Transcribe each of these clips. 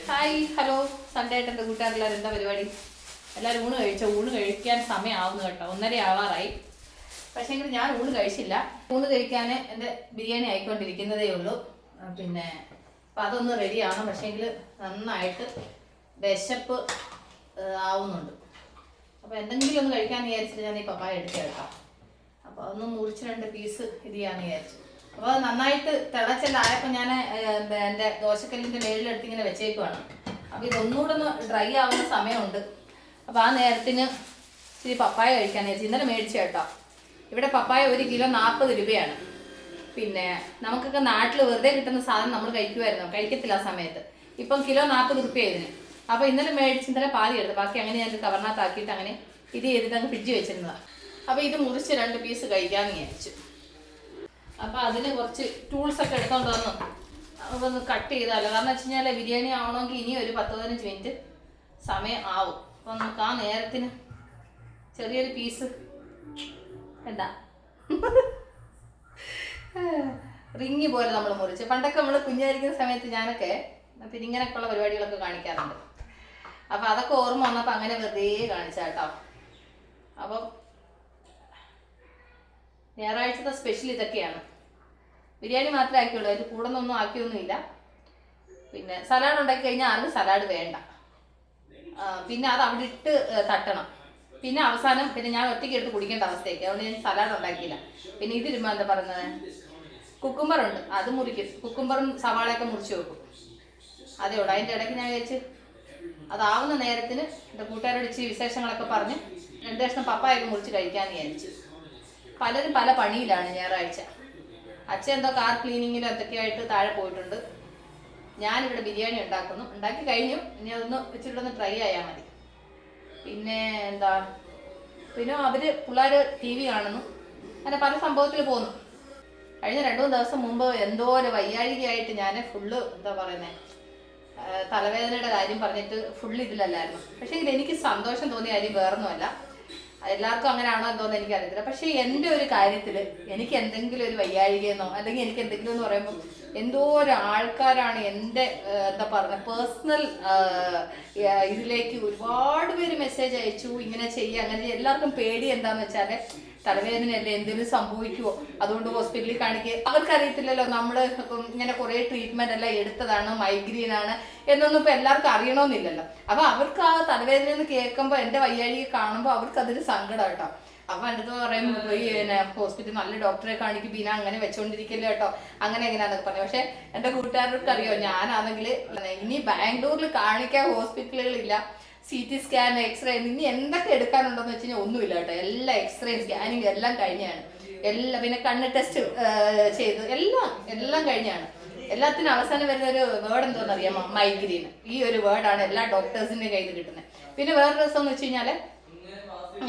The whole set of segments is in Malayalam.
ഹായ് ഹലോ സൺഡേ ആയിട്ട് എൻ്റെ കൂട്ടുകാരെല്ലാവരും എന്താ പരിപാടി? എല്ലാവരും ഊണ് കഴിച്ചോ? ഊണ് കഴിക്കാൻ സമയമാവുന്നു കേട്ടോ, 1:30 ആവാറായി. പക്ഷേ എങ്കിൽ ഞാൻ ഊണ് കഴിച്ചില്ല. ഊണ് കഴിക്കാൻ എൻ്റെ ബിരിയാണി ആയിക്കൊണ്ടിരിക്കുന്നതേ ഉള്ളൂ. പിന്നെ അപ്പം അതൊന്ന് റെഡിയാണ്. പക്ഷേങ്കിൽ നന്നായിട്ട് വിശപ്പ് ആവുന്നുണ്ട്. അപ്പോൾ എന്തെങ്കിലും ഒന്ന് കഴിക്കാൻ വിചാരിച്ചിട്ട് ഞാൻ ഈ പപ്പായ എടുത്ത് കേൾക്കാം. അപ്പോൾ അതൊന്ന് മുറിച്ച് 2 പീസ് ഇത് ചെയ്യാമെന്ന് വിചാരിച്ചു. അപ്പോൾ നന്നായിട്ട് തിളച്ചെല്ലായപ്പോൾ ഞാൻ എൻ്റെ ദോശക്കല്ലിൻ്റെ മേളിലെടുത്ത് ഇങ്ങനെ വെച്ചേക്കുവാണ്. അപ്പോൾ ഇതൊന്നുകൂടെ ഒന്ന് ഡ്രൈ ആവുന്ന സമയമുണ്ട്. അപ്പോൾ ആ നേരത്തിന് ഇച്ചിരി പപ്പായ കഴിക്കാൻ വിചാരിച്ചു. ഇന്നലെ മേടിച്ച കേട്ടോ. ഇവിടെ പപ്പായ 1 കിലോ 40 രൂപയാണ്. പിന്നെ നമുക്കൊക്കെ നാട്ടിൽ വെറുതെ കിട്ടുന്ന സാധനം നമ്മൾ കഴിക്കത്തില്ല ആ സമയത്ത്. ഇപ്പം കിലോ 40 രൂപ ഇതിന്. അപ്പോൾ ഇന്നലെ മേടിച്ച് ഇന്നലെ പാതി എടുത്തു. ബാക്കി അങ്ങനെ ഞാൻ കവറിനകത്താക്കിയിട്ട് അങ്ങനെ ഇത് ചെയ്തിട്ട് അങ്ങ് ഫ്രിഡ്ജ് വെച്ചിരുന്നതാണ്. അപ്പോൾ ഇത് മുറിച്ച് 2 പീസ് കഴിക്കാമെന്ന് വിചാരിച്ചു. അപ്പോൾ അതിന് കുറച്ച് ടൂൾസൊക്കെ എടുത്തോണ്ട് വന്നു ഒന്ന് കട്ട് ചെയ്താലോ. കാരണം വെച്ച് കഴിഞ്ഞാൽ ബിരിയാണി ആവണമെങ്കിൽ ഇനി ഒരു 10-15 മിനിറ്റ് സമയം ആവും. അപ്പോൾ നമുക്ക് ആ നേരത്തിന് ചെറിയൊരു പീസ് എന്താ റിങ്ങി പോലെ നമ്മൾ മുറിച്ച്. പണ്ടൊക്കെ നമ്മൾ കുഞ്ഞായിരിക്കുന്ന സമയത്ത് ഞാനൊക്കെ പിന്നെ ഇങ്ങനെയൊക്കെയുള്ള പരിപാടികളൊക്കെ കാണിക്കാറുണ്ട്. അപ്പോൾ അതൊക്കെ ഓർമ്മ വന്നപ്പോൾ അങ്ങനെ വെറുതെ കാണിച്ചാട്ടോ. അപ്പം ഞായറാഴ്ചത്തെ സ്പെഷ്യൽ ഇതൊക്കെയാണ്. ബിരിയാണി മാത്രമേ ആക്കിയുള്ളൂ, അതിൽ കൂടുതലൊന്നും ആക്കിയൊന്നുമില്ല. പിന്നെ സലാഡ് ഉണ്ടാക്കി കഴിഞ്ഞാൽ ആർക്കും സലാഡ് വേണ്ട. പിന്നെ അത് അവിടെ ഇട്ട് തട്ടണം. പിന്നെ അവസാനം പിന്നെ ഞാൻ ഒറ്റയ്ക്ക് എടുത്ത് കുടിക്കേണ്ട അവസ്ഥയൊക്കെ. അതുകൊണ്ട് ഞാൻ സലാഡ് ഉണ്ടാക്കിയില്ല. പിന്നെ ഇതിരുമ്പോൾ എന്താ പറയുന്നത്, കുക്കുംബറുണ്ട്, അത് മുറിക്കും. കുക്കുംബറും സവാളയൊക്കെ മുറിച്ച് വെക്കും. അതേ ഉള്ളൂ. അതിൻ്റെ ഇടയ്ക്ക് ഞാൻ വിചാരിച്ച് അതാവുന്ന നേരത്തിന് എൻ്റെ കൂട്ടുകാരോട് ഇച്ചിരി വിശേഷങ്ങളൊക്കെ പറഞ്ഞ് 2 കഷ്ണം പപ്പായൊക്കെ മുറിച്ച് കഴിക്കാമെന്ന് വിചാരിച്ചു. പലരും പല പണിയിലാണ് ഞായറാഴ്ച. അച്ഛൻ എന്തോ കാർ ക്ലീനിങ്ങിലും എന്തൊക്കെയായിട്ട് താഴെ പോയിട്ടുണ്ട്. ഞാനിവിടെ ബിരിയാണി ഉണ്ടാക്കി കഴിഞ്ഞു. ഇനി അതൊന്ന് ഇച്ചിരി ഒന്ന് ട്രൈ ആയാൽ മതി. പിന്നെ എന്താ, പിന്നെ പിള്ളേർ TV കാണുന്നു. അങ്ങനെ പല സംഭവത്തിൽ പോകുന്നു. കഴിഞ്ഞ 2-3 ദിവസം മുമ്പ് എന്തോ ഒരു വയ്യാഴികയായിട്ട് ഞാൻ ഫുള്ള് എന്താ പറയുന്നത്, തലവേദനയുടെ കാര്യം പറഞ്ഞിട്ട് ഫുള്ള് ഇതിലല്ലായിരുന്നു. പക്ഷേ എനിക്ക് സന്തോഷം തോന്നിയ കാര്യം വേറൊന്നുമല്ല. എല്ലാവർക്കും അങ്ങനെയാണോ എന്തോന്ന് എനിക്കറിയത്തില്ല. പക്ഷേ എൻ്റെ ഒരു കാര്യത്തിൽ എനിക്ക് എന്തെങ്കിലും ഒരു വയ്യാഴികയെന്നോ അല്ലെങ്കിൽ എനിക്ക് എന്തെങ്കിലും എന്ന് പറയുമ്പോൾ എന്തോ ഒരു ആൾക്കാരാണ് എൻ്റെ എന്താ പറയുക പേഴ്സണൽ ഇതിലേക്ക് ഒരുപാട് പേര് മെസ്സേജ് അയച്ചു. ഇങ്ങനെ ചെയ്യുക അങ്ങനെ ചെയ്യുക. എല്ലാവർക്കും പേടി എന്താണെന്ന് വെച്ചാൽ തലവേദനയല്ലേ, എന്തെങ്കിലും സംഭവിക്കുമോ, അതുകൊണ്ട് ഹോസ്പിറ്റലിൽ കാണിക്കുക. അവർക്കറിയത്തില്ലല്ലോ നമ്മൾ ഇങ്ങനെ കുറേ ട്രീറ്റ്മെൻ്റ് എല്ലാം എടുത്തതാണ്, മൈഗ്രെയിനാണ് എന്നൊന്നും ഇപ്പോൾ എല്ലാവർക്കും അറിയണമെന്നില്ലല്ലോ. അപ്പോൾ അവർക്ക് ആ തലവേദന എന്ന് കേൾക്കുമ്പോൾ എൻ്റെ വയ്യാഴിക കാണുമ്പോൾ അവർക്ക് അതൊരു സങ്കടം കേട്ടോ. അപ്പോൾ എൻ്റെ അടുത്ത് പറയുമ്പോൾ പോയി പിന്നെ ഹോസ്പിറ്റൽ നല്ല ഡോക്ടറെ കാണിക്കും, പിന്നെ അങ്ങനെ വെച്ചുകൊണ്ടിരിക്കില്ല കേട്ടോ, അങ്ങനെ എങ്ങനെയാണെന്നൊക്കെ പറഞ്ഞു. പക്ഷേ എൻ്റെ കൂട്ടുകാർക്ക് അറിയോ, ഞാനാണെങ്കിൽ ഇനി ബാംഗ്ലൂരിൽ കാണിക്കാൻ ഹോസ്പിറ്റലുകളില്ല. CT സ്കാൻ, എക്സ്റേ, ഇനി എന്തൊക്കെ എടുക്കാനുണ്ടോയെന്ന് വെച്ച് കഴിഞ്ഞാൽ ഒന്നുമില്ല കേട്ടോ. എല്ലാ എക്സ്റേയും സ്കാനിങ് എല്ലാം കഴിഞ്ഞാണ്. എല്ലാം പിന്നെ കണ്ണ് ടെസ്റ്റ് ചെയ്ത് എല്ലാം കഴിഞ്ഞാണ്. എല്ലാത്തിനും അവസാനം വരുന്ന ഒരു വേർഡ് എന്തോന്ന് അറിയാമോ, മൈഗ്രെയിൻ. ഈ ഒരു വേർഡാണ് എല്ലാ ഡോക്ടേഴ്സിൻ്റെ കയ്യിൽ കിട്ടുന്നത്. പിന്നെ വേറൊരു ദിവസം എന്ന് വെച്ച് കഴിഞ്ഞാൽ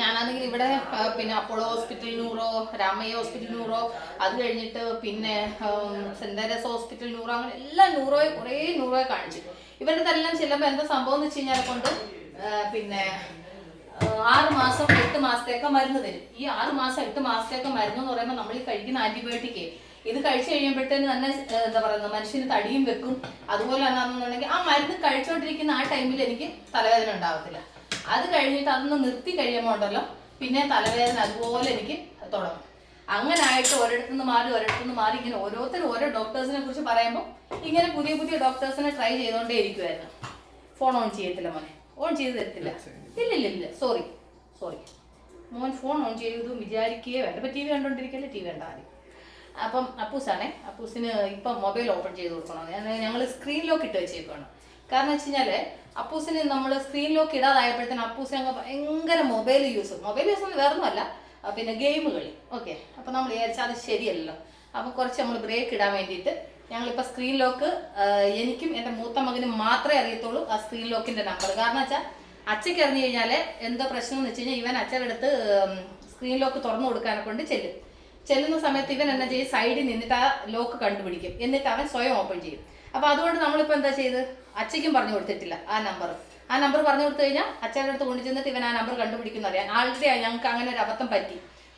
ഞാനാണെങ്കിൽ ഇവിടെ പിന്നെ Apollo hospital neuro, Ramaiah hospital neuro, അത് കഴിഞ്ഞിട്ട് പിന്നെ സെൻറ് തെരേസ ഹോസ്പിറ്റൽ ന്യൂറോ, അങ്ങനെ എല്ലാ കുറേ ന്യൂറോയെ കാണിച്ചു. ഇവരുടെ എല്ലാം ചെല്ലുമ്പോൾ എന്താ സംഭവം എന്ന് വെച്ച് കഴിഞ്ഞാൽ കൊണ്ട് പിന്നെ 6 മാസം 8 മാസത്തേക്ക് മരുന്ന് തരും. ഈ 6 മാസം 8 മാസത്തേക്ക് മരുന്ന് എന്ന് പറയുമ്പോൾ നമ്മൾ ഈ കഴിക്കുന്ന ആന്റിബയോട്ടിക് ഇത് കഴിച്ചു കഴിയുമ്പോഴത്തേന് തന്നെ എന്താ പറയുന്നത്, മനുഷ്യന് തടിയും വെക്കും. അതുപോലെ എന്നാണെന്നുണ്ടെങ്കിൽ ആ മരുന്ന് കഴിച്ചുകൊണ്ടിരിക്കുന്ന ആ ടൈമിൽ എനിക്ക് തലവേദന ഉണ്ടാവത്തില്ല. അത് കഴിഞ്ഞിട്ട് അതൊന്ന് നിർത്തി കഴിയുമ്പോൾ ഉണ്ടല്ലോ പിന്നെ തലവേദന അതുപോലെ എനിക്ക് തുടങ്ങും. അങ്ങനെ ആയിട്ട് ഒരിടത്തുനിന്ന് മാറി ഇങ്ങനെ ഓരോരുത്തരും ഓരോ ഡോക്ടേഴ്സിനെ കുറിച്ച് പറയുമ്പോൾ ഇങ്ങനെ പുതിയ ഡോക്ടേഴ്സിനെ ട്രൈ ചെയ്തുകൊണ്ടേ ഇരിക്കുമായിരുന്നു. ഫോൺ ഓൺ ചെയ്യത്തില്ല മോനെ, ഓൺ ചെയ്ത് തരത്തില്ല. ഇല്ല സോറി മോൻ ഫോൺ ഓൺ ചെയ്തു വിചാരിക്കുകയേ വേണ്ട. ഇപ്പം TV കണ്ടുകൊണ്ടിരിക്കല്ലേ, TV കണ്ടാൽ മതി. അപ്പം അപ്പൂസിന് ഇപ്പം മൊബൈൽ ഓപ്പൺ ചെയ്ത് കൊടുക്കണം. ഞങ്ങൾ സ്ക്രീൻ ലോക്ക് ഇട്ട് വെച്ചേക്കാണ്. കാരണം വെച്ച് കഴിഞ്ഞാൽ അപ്പൂസിന് നമ്മൾ സ്ക്രീൻ ലോക്ക് ഇടാതായപ്പോഴത്തേന് അപ്പൂസിന് അങ്ങ് ഭയങ്കര മൊബൈൽ യൂസ് ഒന്നും വേറൊന്നുമല്ല, പിന്നെ ഗെയിം കളി. ഓക്കെ, അപ്പോൾ നമ്മൾ വിചാരിച്ചാൽ അത് ശരിയല്ലല്ലോ. അപ്പോൾ കുറച്ച് നമ്മൾ ബ്രേക്ക് ഇടാൻ വേണ്ടിയിട്ട് ഞങ്ങളിപ്പോൾ സ്ക്രീൻ ലോക്ക് എനിക്കും എൻ്റെ മൂത്ത മകനും മാത്രമേ അറിയത്തുള്ളൂ ആ സ്ക്രീൻ ലോക്കിൻ്റെ നമ്പർ. കാരണം വെച്ചാൽ അച്ഛയ്ക്ക് അറിഞ്ഞു കഴിഞ്ഞാൽ എന്തോ പ്രശ്നം എന്ന് വെച്ച് കഴിഞ്ഞാൽ ഇവൻ അച്ഛൻ്റെ അടുത്ത് സ്ക്രീൻ ലോക്ക് തുറന്നു കൊടുക്കാനെ കൊണ്ട് ചെല്ലുന്ന സമയത്ത് ഇവൻ എന്നാ ചെയ്യും, സൈഡിൽ നിന്നിട്ട് ആ ലോക്ക് കണ്ടുപിടിക്കും. എന്നിട്ട് അവൻ സ്വയം ഓപ്പൺ ചെയ്യും. അപ്പോൾ അതുകൊണ്ട് നമ്മളിപ്പോൾ എന്താ ചെയ്ത്, അച്ഛയ്ക്കും പറഞ്ഞു കൊടുത്തിട്ടില്ല ആ നമ്പർ പറഞ്ഞു കൊടുത്തു കഴിഞ്ഞാൽ അച്ഛൻ്റെ അടുത്ത് കൊണ്ടു ചെന്നിട്ട് ഇവൻ ആ നമ്പർ കണ്ടുപിടിക്കുന്ന അറിയാം. ആൾറെഡി ഞങ്ങൾക്ക് അങ്ങനെ ഒരു അബദ്ധം പറ്റി.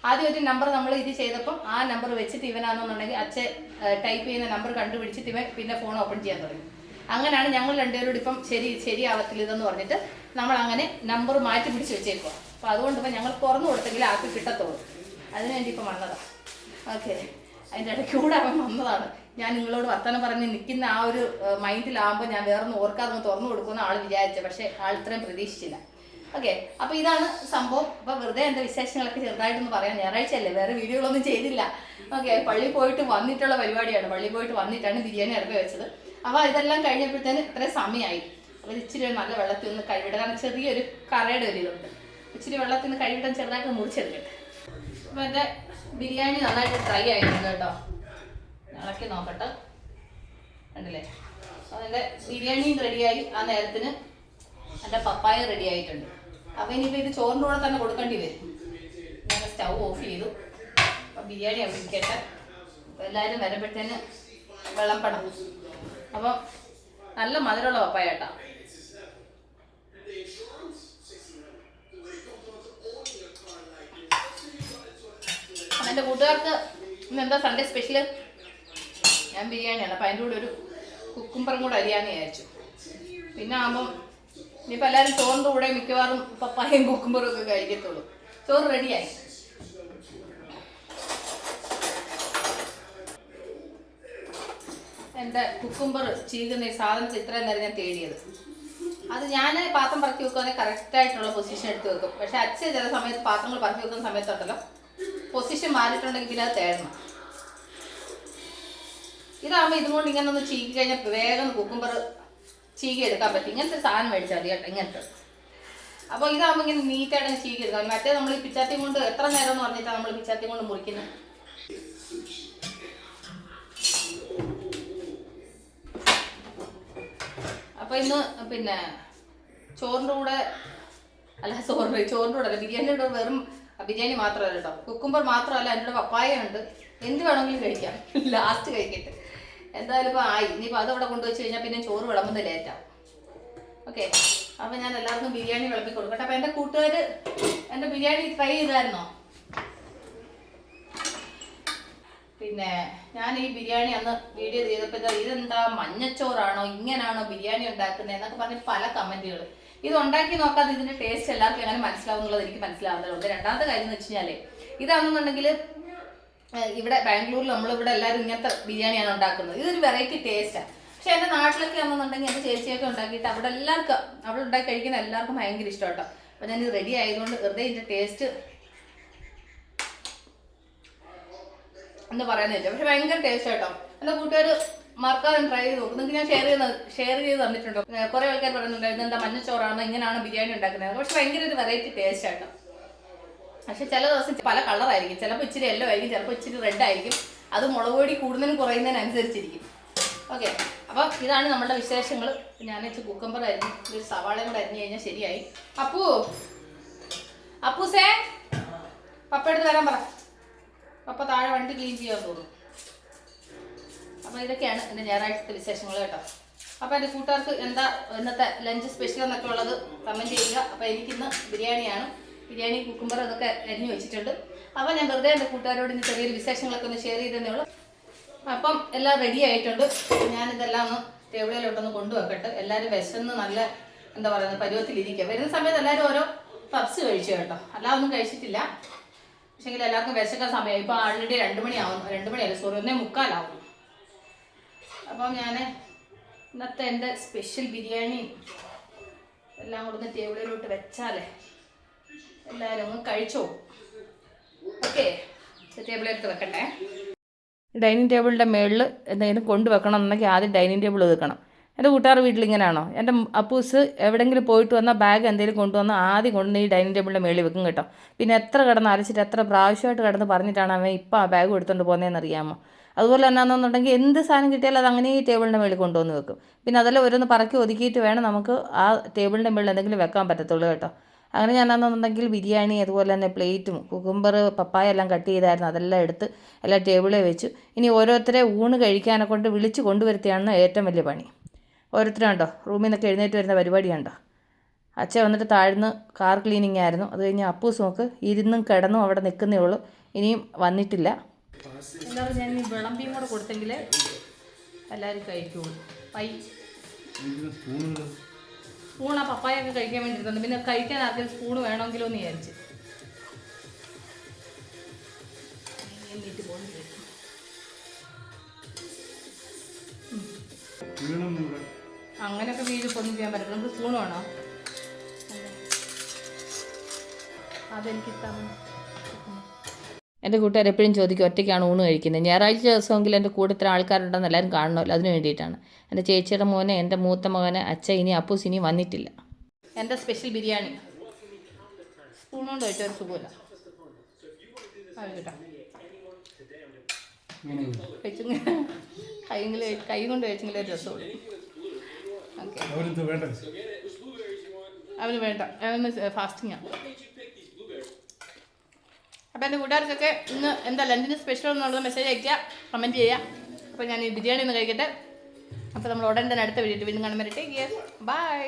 ആദ്യം ഒരു നമ്പർ നമ്മൾ ഇത് ചെയ്തപ്പം ആ നമ്പർ വെച്ചിട്ട് ഇവനാണെന്നുണ്ടെങ്കിൽ അച്ഛൻ ടൈപ്പ് ചെയ്യുന്ന നമ്പർ കണ്ടുപിടിച്ചിട്ട് ഇവൻ പിന്നെ ഫോൺ ഓപ്പൺ ചെയ്യാൻ തുടങ്ങി. അങ്ങനെയാണ് ഞങ്ങൾ രണ്ടുപേരോട് ഇപ്പം ശരിയാവത്തില്ല ഇതെന്ന് പറഞ്ഞിട്ട് നമ്മൾ അങ്ങനെ നമ്പർ മാറ്റി പിടിച്ച് വെച്ചേക്കുക. അപ്പോൾ അതുകൊണ്ട് ഇപ്പം ഞങ്ങൾ തുറന്നു കൊടുത്തെങ്കിൽ ആൾക്ക് കിട്ടത്തുള്ളൂ. അതിനുവേണ്ടി ഇപ്പം വന്നതാണ്. ഓക്കെ, അതിൻ്റെ ഇടയ്ക്കൂടെ അവൻ വന്നതാണ്. ഞാൻ നിങ്ങളോട് വർത്തമാനം പറഞ്ഞ് നിൽക്കുന്ന ആ ഒരു മൈൻഡിലാകുമ്പോൾ ഞാൻ വേറൊന്നും ഓർക്കാതെ തുറന്നു കൊടുക്കുമെന്ന് ആൾ വിചാരിച്ചത്. പക്ഷേ ആൾ ഇത്രയും പ്രതീക്ഷിച്ചില്ല. ഓക്കെ, അപ്പോൾ ഇതാണ് സംഭവം. അപ്പോൾ വെറുതെ എൻ്റെ വിശേഷങ്ങളൊക്കെ ചെറുതായിട്ടൊന്ന് പറയാം. ഞായറാഴ്ചയല്ലേ, വേറെ വീഡിയോകളൊന്നും ചെയ്തില്ല. ഓക്കെ, പള്ളിയിൽ പോയിട്ട് വന്നിട്ടുള്ള പരിപാടിയാണ്. പള്ളിയിൽ പോയിട്ട് വന്നിട്ടാണ് ബിരിയാണി അടുപ്പ് വെച്ചത്. അപ്പോൾ ഇതെല്ലാം കഴിഞ്ഞപ്പോഴത്തേന് ഇത്രയും സമയമായി. അപ്പോൾ ഇച്ചിരി നല്ല വെള്ളത്തിൽ ഒന്ന് കഴിവിടാൻ, കാരണം ചെറിയൊരു കറയുടെ ഒരു ഇതുണ്ട്. ഇച്ചിരി വെള്ളത്തിൽ നിന്ന് കഴിവിടാൻ ചെറുതായിട്ട് മുറിച്ചെടുക്കട്ടെ. അപ്പോൾ എൻ്റെ ബിരിയാണി നന്നായിട്ട് ട്രൈ ആയിട്ടുണ്ട് കേട്ടോ. ഇളക്കി നോക്കട്ടെ, കണ്ടില്ലേ? അതിൻ്റെ ബിരിയാണിയും റെഡിയായി. ആ നേരത്തിന് എൻ്റെ പപ്പായ റെഡി ആയിട്ടുണ്ട്. അപ്പോൾ ഇനിയിപ്പോൾ ഇത് ചോറിൻ്റെ കൂടെ തന്നെ കൊടുക്കേണ്ടി വരും. ഞാൻ സ്റ്റൗ ഓഫ് ചെയ്തു. അപ്പോൾ ബിരിയാണി അവിടെ ഇരിക്കട്ടെ. അപ്പോൾ എല്ലാവരും വരുമ്പോഴത്തേന് വിളമ്പണം. അപ്പം നല്ല മധുരമുള്ള പപ്പായ കേട്ടോ. എൻ്റെ കൂട്ടുകാർക്ക് ഇന്ന് എന്താ സൺഡേ സ്പെഷ്യല്? ഞാൻ ബിരിയാണിയാണ്. അപ്പം അതിൻ്റെ കൂടെ ഒരു കുക്കുംബറും കൂടെ അരിയാന്ന് വിചാരിച്ചു. പിന്നെ ആകുമ്പം ഇനിയിപ്പോൾ എല്ലാവരും ചോറിൻ്റെ കൂടെ മിക്കവാറും പപ്പായയും കുക്കുംബറും ഒക്കെ കഴിക്കത്തുള്ളൂ. ചോറ് റെഡിയായി. എൻ്റെ കുക്കുംബർ ചീകുന്ന ഈ സാധനത്തിൽ ഇത്രയും നേരം ഞാൻ തേടിയത്. അത് ഞാൻ പാത്രം പറക്കി വെക്കുകയാണെങ്കിൽ കറക്റ്റായിട്ടുള്ള പൊസിഷൻ എടുത്ത് വെക്കും. പക്ഷെ അച്ഛൻ ചില സമയത്ത് പാത്രങ്ങൾ പറക്കി വെക്കുന്ന സമയത്തുണ്ടല്ലോ പൊസിഷൻ മാറിയിട്ടുണ്ടെങ്കിൽ പിന്നെ അത് തേടണം. ഇതാകുമ്പോൾ ഇതുകൊണ്ട് ഇങ്ങനെ ഒന്ന് ചീക്കി കഴിഞ്ഞാൽ വേഗം കുക്കുംബർ ചീകി എടുക്കാൻ പറ്റും. ഇങ്ങനത്തെ സാധനം മേടിച്ചാൽ മതി കേട്ടോ, ഇങ്ങനത്തെ. അപ്പോൾ ഇതാകുമ്പോൾ ഇങ്ങനെ നീറ്റായിട്ട് ചീകി എടുക്കാം. മറ്റേ നമ്മൾ ഈ പിച്ചാത്തി കൊണ്ട് എത്ര നേരം എന്ന് പറഞ്ഞിട്ടാണ് നമ്മൾ പിച്ചാത്തി കൊണ്ട് മുറിക്കുന്നത്. അപ്പോൾ ഇന്ന് പിന്നെ ചോറിൻ്റെ കൂടെ ചോറിൻ്റെ കൂടെ അല്ല, ബിരിയാണിയുടെ കൂടെ വെറും ബിരിയാണി മാത്രമല്ല കേട്ടോ, കുക്കുംബർ മാത്രമല്ല, അതിൻ്റെ പപ്പായ ഉണ്ട്. എന്ത് വേണമെങ്കിലും കഴിക്കാം. ലാസ്റ്റ് കഴിക്കട്ടെ. എന്തായാലും ഇപ്പോൾ ആയി. ഇനിയിപ്പോൾ അതവിടെ കൊണ്ടുവച്ച് കഴിഞ്ഞാൽ പിന്നെ ചോറ് വിളമ്പുന്നത് ലേറ്റാവും. ഓക്കെ, അപ്പോൾ ഞാൻ എല്ലാവർക്കും ബിരിയാണി വിളമ്പി കൊടുക്കട്ടെ. അപ്പോൾ എൻ്റെ കൂട്ടുകാർ എൻ്റെ ബിരിയാണി ട്രൈ ചെയ്തായിരുന്നോ? പിന്നെ ഞാൻ ഈ ബിരിയാണി അന്ന് വീഡിയോ ചെയ്തപ്പോൾ ഇതെന്താ മഞ്ഞച്ചോറാണോ, ഇങ്ങനാണോ ബിരിയാണി ഉണ്ടാക്കുന്നത് എന്നൊക്കെ പറഞ്ഞ് പല കമൻറ്റുകൾ. ഇത് ഉണ്ടാക്കി നോക്കാതെ ഇതിൻ്റെ ടേസ്റ്റ് എല്ലാവർക്കും എങ്ങനെ മനസ്സിലാവും എന്നുള്ളത് എനിക്ക് മനസ്സിലാവുന്നുണ്ട്. രണ്ടാമത്തെ കാര്യം എന്ന് വെച്ച് കഴിഞ്ഞാൽ ഇതാണെന്നുണ്ടെങ്കിൽ ഇവിടെ ബാംഗ്ലൂരിൽ നമ്മളിവിടെ എല്ലാവരും ഇങ്ങനത്തെ ബിരിയാണിയാണ് ഉണ്ടാക്കുന്നത്. ഇതൊരു വെറൈറ്റി ടേസ്റ്റാണ്. പക്ഷേ എൻ്റെ നാട്ടിലൊക്കെ ആണെന്നുണ്ടെങ്കിൽ എൻ്റെ ചേച്ചിയൊക്കെ ഉണ്ടാക്കിയിട്ട് അവിടെ എല്ലാവർക്കും അവിടെ ഉണ്ടാക്കി കഴിക്കുന്ന എല്ലാവർക്കും ഭയങ്കര ഇഷ്ടം കേട്ടോ. അപ്പോൾ ഞാൻ ഇത് റെഡി ആയതുകൊണ്ട് വെറുതെ ഇതിൻ്റെ ടേസ്റ്റ് എന്ന് പറയാനില്ല. പക്ഷെ ഭയങ്കര ടേസ്റ്റ് കേട്ടോ. എൻ്റെ കൂട്ടുകാർ മറക്കാതെ ട്രൈ ചെയ്ത് നോക്കും. നിങ്ങൾക്ക് ഞാൻ ഷെയർ ചെയ്ത് തന്നിട്ടുണ്ടോ? കുറേ ആൾക്കാർ പറയുന്നുണ്ടായിരുന്നു എന്താ മഞ്ഞച്ചോറാണോ ഇങ്ങനെയാണ് ബിരിയാണി ഉണ്ടാക്കുന്നത്. പക്ഷെ ഭയങ്കര ഒരു വെറൈറ്റി ടേസ്റ്റ് ആട്ടോ. പക്ഷെ ചില ദിവസം പല കളറായിരിക്കും. ചിലപ്പോൾ ഇച്ചിരി യെല്ലോ ആയിരിക്കും, ചിലപ്പോൾ ഇച്ചിരി റെഡ് ആയിരിക്കും. അത് മുളക് പൊടി കൂടുന്നതിനും കുറയുന്നതിനനുസരിച്ചിരിക്കും. ഓക്കെ, അപ്പം ഇതാണ് നമ്മുടെ വിശേഷങ്ങൾ. ഞാൻ വെച്ച് കുക്കമ്പർ അരിഞ്ഞു, ഒരു സവാളയും കൂടെ അരിഞ്ഞു കഴിഞ്ഞാൽ ശരിയായി. അപ്പൂസേ പപ്പ എടുത്ത് തരാൻ പറ. പപ്പ താഴെ വണ്ടി ക്ലീൻ ചെയ്യാൻ തോന്നും. അപ്പോൾ ഇതൊക്കെയാണ് എൻ്റെ ഞായറാഴ്ചത്തെ വിശേഷങ്ങൾ കേട്ടോ. അപ്പോൾ എൻ്റെ കൂട്ടുകാർക്ക് എന്താ ഇന്നത്തെ ലഞ്ച് സ്പെഷ്യൽ എന്നൊക്കെ ഉള്ളത് കമൻറ്റ് ചെയ്യുക. അപ്പോൾ എനിക്കിന്ന് ബിരിയാണിയാണ്. ബിരിയാണി കുക്കുംബർ അതൊക്കെ അരിഞ്ഞു വെച്ചിട്ടുണ്ട്. അപ്പോൾ ഞാൻ വെറുതെ എൻ്റെ കൂട്ടുകാരോട് ഇന്ന് ചെറിയൊരു വിശേഷങ്ങളൊക്കെ ഒന്ന് ഷെയർ ചെയ്തതേ ഉള്ളൂ. അപ്പം എല്ലാം റെഡി ആയിട്ടുണ്ട്. ഞാനിതെല്ലാം ഒന്ന് ടേബിളിലോട്ടൊന്ന് കൊണ്ടുവെക്കട്ടെ. എല്ലാവരും വിശന്ന് നല്ല എന്താ പറയുന്നത് പരുവത്തിലിരിക്കുക. വരുന്ന സമയത്ത് എല്ലാവരും ഓരോ പപ്സ് കഴിച്ചു കേട്ടോ, അല്ലാതെ ഒന്നും കഴിച്ചിട്ടില്ല. പക്ഷേങ്കിൽ എല്ലാവർക്കും വിശക്കാൻ സമയമായി. ഇപ്പോൾ ആൾറെഡി 2 മണിയാവുന്നു. 2 മണിയല്ല, സോറി 1:45 അപ്പം ഞാൻ ഇന്നത്തെ എൻ്റെ സ്പെഷ്യൽ ബിരിയാണി എല്ലാം കൊടുത്ത് ടേബിളിലോട്ട് വെച്ചാലേ എല്ലാവരും ഒന്ന് കഴിച്ചോ. ഓക്കെ, ടേബിളെടുത്ത് വെക്കട്ടെ. ഡൈനിങ് ടേബിളിൻ്റെ മുകളിൽ എന്തെങ്കിലും കൊണ്ടുവെക്കണം എന്നുണ്ടെങ്കിൽ ആദ്യം ഡൈനിങ് ടേബിൾ ഒതുക്കണം. എൻ്റെ കൂട്ടുകാരുടെ വീട്ടിൽ ഇങ്ങനെയാണോ? എൻ്റെ അപ്പൂസ് എവിടെയെങ്കിലും പോയിട്ട് വന്നാൽ ബാഗ് എന്തെങ്കിലും കൊണ്ടുവന്നാൽ ആദ്യം കൊണ്ട് ഈ ഡൈനിങ് ടേബിളിൻ്റെ മുകളിൽ വെക്കും കേട്ടോ. പിന്നെ എത്ര കിടന്ന് അരച്ചിട്ട് എത്ര പ്രാവശ്യമായിട്ട് കിടന്ന് പറഞ്ഞിട്ടാണ് അവൻ ഇപ്പം ആ ബാഗ് എടുത്തുകൊണ്ട് പോകുന്നതെന്ന് അറിയാമോ? അതുപോലെ എന്നാണെന്നുണ്ടെങ്കിൽ എന്ത് സാധനം കിട്ടിയാലും അത് അങ്ങനെ ഈ ടേബിളിൻ്റെ മുകളിൽ കൊണ്ടുവന്ന് വെക്കും. പിന്നെ അതെല്ലാം ഓരോന്ന് പറക്കി ഒതുക്കിയിട്ട് വേണം നമുക്ക് ആ ടേബിളിൻ്റെ മുകളിൽ എന്തെങ്കിലും വെക്കാൻ പറ്റത്തുള്ളൂ കേട്ടോ. അങ്ങനെ ഞാനാണെന്നുണ്ടെങ്കിൽ ബിരിയാണി അതുപോലെ തന്നെ പ്ലേറ്റും കുക്കുംബർ പപ്പായ എല്ലാം കട്ട് ചെയ്തായിരുന്നു, അതെല്ലാം എടുത്ത് എല്ലാം ടേബിളിൽ വെച്ചു. ഇനി ഓരോരുത്തരെ ഊണ് കഴിക്കാനെ കൊണ്ട് വിളിച്ച് കൊണ്ടുവരുത്തിയാണ് ഏറ്റവും വലിയ പണി. ഓരോരുത്തരും കണ്ടോ റൂമിൽ നിന്നൊക്കെ എഴുന്നേറ്റ് വരുന്ന പരിപാടിയുണ്ടോ. അച്ഛൻ വന്നിട്ട് താഴ്ന്ന് കാർ ക്ലീനിങ് ആയിരുന്നു. അത് കഴിഞ്ഞ് അപ്പൂസ് നോക്ക് ഇരുന്നും കിടന്നും അവിടെ നിൽക്കുന്നേ ഉള്ളൂ, ഇനിയും വന്നിട്ടില്ല. എല്ലാവരും ഞാൻ ഈ വിളമ്പിയും കൂടെ കൊടുത്തെങ്കിൽ എല്ലാവരും കഴിക്കുള്ളൂ. സ്പൂൺ ആ പപ്പായൊക്കെ കഴിക്കാൻ വേണ്ടി തന്നെ, പിന്നെ കഴിക്കാൻ ആർക്കും സ്പൂൺ വേണമെങ്കിലോ എന്ന് വിചാരിച്ച്. അങ്ങനെയൊക്കെ വീട് പൊന്നും ചെയ്യാൻ പറ്റില്ല. നമുക്ക് സ്പൂൺ വേണോ? അതെനിക്ക് ഇഷ്ടമാണ്. എൻ്റെ കൂട്ടുകാർ എപ്പോഴും ചോദിക്കും ഒറ്റയ്ക്കാണ് ഊണ് കഴിക്കുന്നത്. ഞായറാഴ്ച ദിവസമെങ്കിലും എൻ്റെ കൂടെ ഇത്ര ആൾക്കാരുണ്ടെന്ന് എല്ലാവരും കാണണമല്ലോ, അതിന് വേണ്ടിയിട്ടാണ്. എൻ്റെ ചേച്ചിയുടെ മോനെ, എൻ്റെ മൂത്ത മകന്, അച്ഛൻ ഇനി അപ്പൂസ് ഇനി വന്നിട്ടില്ല. എൻ്റെ സ്പെഷ്യൽ ബിരിയാണി സ്പൂൺ കൊണ്ട് കഴിച്ചാൽ ഒരു സുഖമില്ല. അത് കേട്ടോ കൈ കൊണ്ട് കഴിച്ചെങ്കിൽ ഒരു രസമുള്ളൂ. ഓക്കെ, അവന് വേണ്ട, അവന് ഫാസ്റ്റിങ്ങാണ്. അപ്പോൾ എൻ്റെ കൂട്ടുകാർക്കൊക്കെ ഇന്ന് എന്താ ലഞ്ചിന് സ്പെഷ്യൽ എന്നുള്ളത് മെസ്സേജ് അയയ്ക്കുക, കമൻറ്റ് ചെയ്യുക. അപ്പോൾ ഞാൻ ഈ ബിരിയാണി ഒന്ന് കഴിക്കട്ടെ. അപ്പോൾ നമ്മൾ ഉടൻ തന്നെ അടുത്ത വീഡിയോ വീണ്ടും കാണുമ്പോൾ ബൈ.